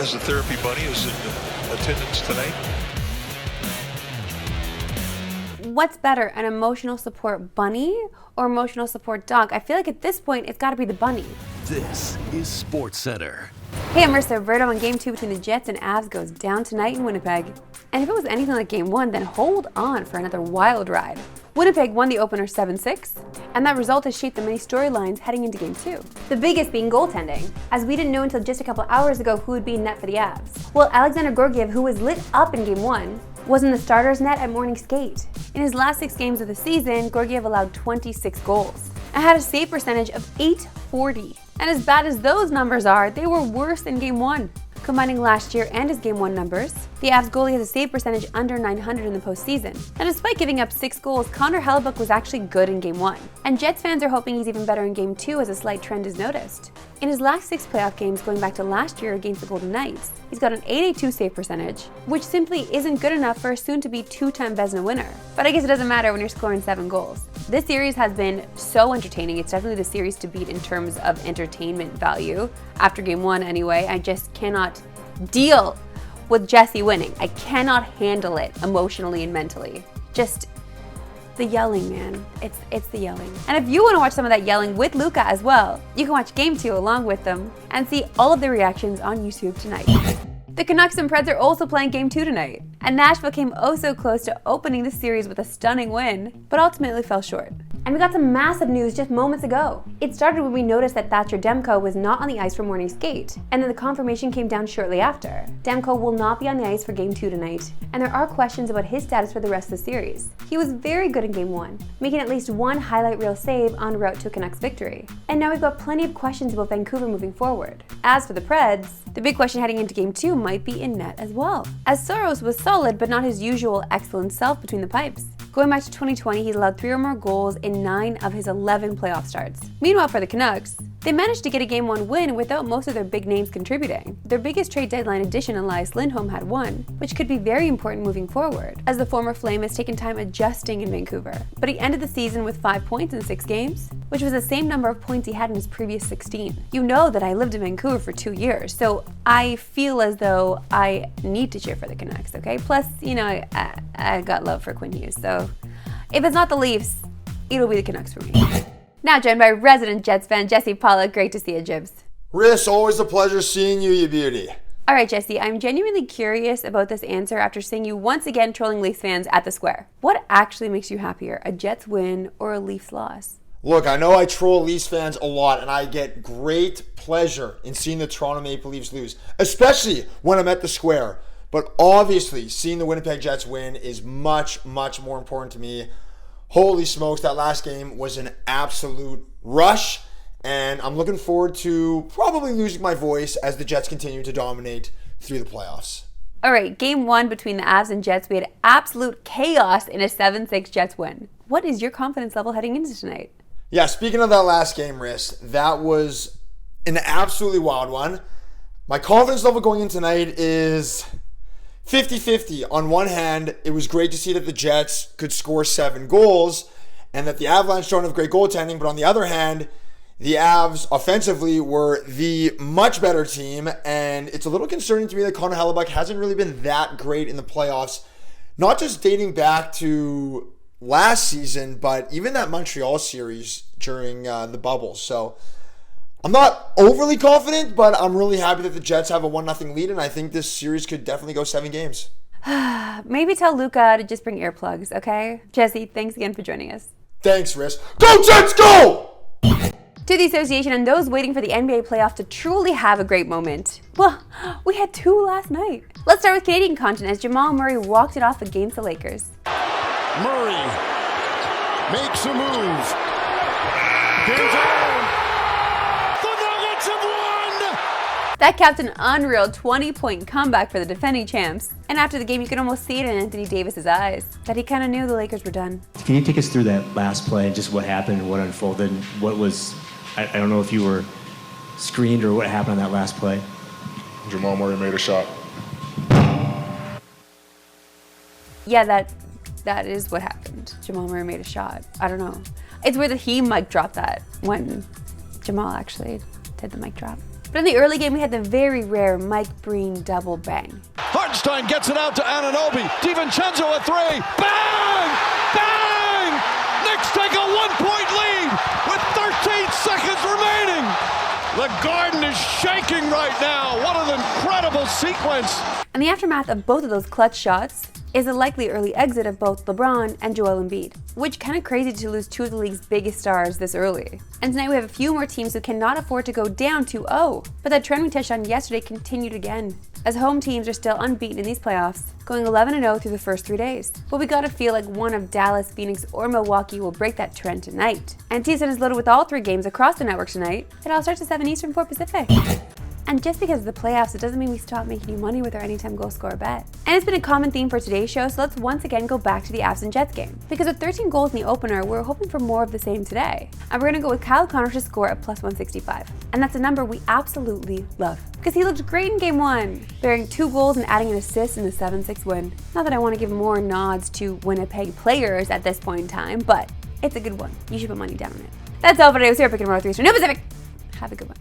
as a therapy buddy is in attendance tonight. What's better, an emotional support bunny or emotional support dog? I feel like at this point, it's got to be the bunny. This is Sportscentre. Hey, I'm Marissa Roberto, and Game 2 between the Jets and Avs goes down tonight in Winnipeg. And if it was anything like Game 1, then hold on for another wild ride. Winnipeg won the opener 7-6, and that result has shaped the many storylines heading into Game 2. The biggest being goaltending, as we didn't know until just a couple hours ago who would be in net for the Avs. Well, Alexander Georgiev, who was lit up in Game 1, was in the starter's net at morning skate. In his last 6 games of the season, Georgiev allowed 26 goals and had a save percentage of .840. And as bad as those numbers are, they were worse in Game 1. Combining last year and his Game 1 numbers, the Avs goalie has a save percentage under .900 in the postseason. And despite giving up 6 goals, Connor Hellebuyck was actually good in Game 1. And Jets fans are hoping he's even better in Game 2 as a slight trend is noticed. In his last 6 playoff games going back to last year against the Golden Knights, he's got an .882 save percentage, which simply isn't good enough for a soon-to-be 2-time Vezina winner. But I guess it doesn't matter when you're scoring 7 goals. This series has been so entertaining. It's definitely the series to beat in terms of entertainment value. After Game 1 anyway, I just cannot deal with Jesse winning. I cannot handle it emotionally and mentally. Just the yelling, man. It's the yelling. And if you want to watch some of that yelling with Luka as well, you can watch Game 2 along with them and see all of the reactions on YouTube tonight. The Canucks and Preds are also playing Game 2 tonight. And Nashville came oh so close to opening the series with a stunning win, but ultimately fell short. And we got some massive news just moments ago. It started when we noticed that Thatcher Demko was not on the ice for morning skate, and then the confirmation came down shortly after. Demko will not be on the ice for Game 2 tonight, and there are questions about his status for the rest of the series. He was very good in Game 1, making at least one highlight reel save en route to a Canucks victory. And now we've got plenty of questions about Vancouver moving forward. As for the Preds, the big question heading into Game 2 might be in net as well, as Soros was solid but not his usual excellent self between the pipes. Going back to 2020, he's allowed 3 or more goals in 9 of his 11 playoff starts. Meanwhile, for the Canucks, they managed to get a Game 1 win without most of their big names contributing. Their biggest trade deadline addition, Elias Lindholm, had 1, which could be very important moving forward, as the former Flame has taken time adjusting in Vancouver. But he ended the season with 5 points in 6 games, which was the same number of points he had in his previous 16. You know that I lived in Vancouver for 2 years, so I feel as though I need to cheer for the Canucks, okay? Plus, you know, I got love for Quinn Hughes, so if it's not the Leafs, it'll be the Canucks for me. Now joined by resident Jets fan Jesse Pollock. Great to see you, Jibs. Riss, always a pleasure seeing you, you beauty. All right, Jesse, I'm genuinely curious about this answer after seeing you once again trolling Leafs fans at the Square. What actually makes you happier, a Jets win or a Leafs loss? Look, I know I troll Leafs fans a lot, and I get great pleasure in seeing the Toronto Maple Leafs lose, especially when I'm at the Square. But obviously, seeing the Winnipeg Jets win is much, much more important to me. Holy smokes, that last game was an absolute rush, and I'm looking forward to probably losing my voice as the Jets continue to dominate through the playoffs. All right, Game 1 between the Avs and Jets, we had absolute chaos in a 7-6 Jets win. What is your confidence level heading into tonight? Yeah, speaking of that last game, Riss, that was an absolutely wild one. My confidence level going in tonight is 50-50. On one hand, it was great to see that the Jets could score 7 goals and that the Avalanche don't have great goaltending. But on the other hand, the Avs offensively were the much better team. And it's a little concerning to me that Connor Hellebuyck hasn't really been that great in the playoffs. Not just dating back to last season, but even that Montreal series during the bubble. So I'm not overly confident, but I'm really happy that the Jets have a 1-0 lead, and I think this series could definitely go 7 games. Maybe tell Luka to just bring earplugs, okay? Jesse, thanks again for joining us. Thanks, Riss. Go Jets, go! To the association and those waiting for the NBA playoff to truly have a great moment. Well, we had 2 last night. Let's start with Canadian content as Jamal Murray walked it off against the Lakers. Murray makes a move. Here's That capped an unreal 20-point comeback for the defending champs. And after the game, you could almost see it in Anthony Davis's eyes, that he kind of knew the Lakers were done. Can you take us through that last play, just what happened and what unfolded? What was, I don't know if you were screened or what happened on that last play? Jamal Murray made a shot. Yeah, that is what happened. Jamal Murray made a shot. I don't know. It's weird that he mic dropped that when Jamal actually did the mic drop. But in the early game, we had the very rare Mike Breen double bang. Hartenstein gets it out to Anunoby. DiVincenzo a three. Bang! Bang! Knicks take a 1-point lead with 13 seconds remaining. The Garden is shaking right now. What an incredible sequence. And the aftermath of both of those clutch shots is a likely early exit of both LeBron and Joel Embiid, which kind of crazy to lose two of the league's biggest stars this early. And tonight we have a few more teams who cannot afford to go down 2-0. But that trend we touched on yesterday continued again, as home teams are still unbeaten in these playoffs, going 11-0 through the first 3 days. But we gotta feel like one of Dallas, Phoenix, or Milwaukee will break that trend tonight. And TSN is loaded with all 3 games across the network tonight. It all starts at 7 Eastern, 4 Pacific. And just because of the playoffs, it doesn't mean we stop making you money with our anytime goal scorer bet. And it's been a common theme for today's show, so let's once again go back to the Avs and Jets game. Because with 13 goals in the opener, we're hoping for more of the same today. And we're gonna go with Kyle Connor to score at plus 165. And that's a number we absolutely love, because he looked great in game 1, bearing 2 goals and adding an assist in the 7-6 win. Not that I want to give more nods to Winnipeg players at this point in time, but it's a good one. You should put money down on it. That's all for today. We'll see you picking tomorrow 3 Eastern, New Pacific. Have a good one.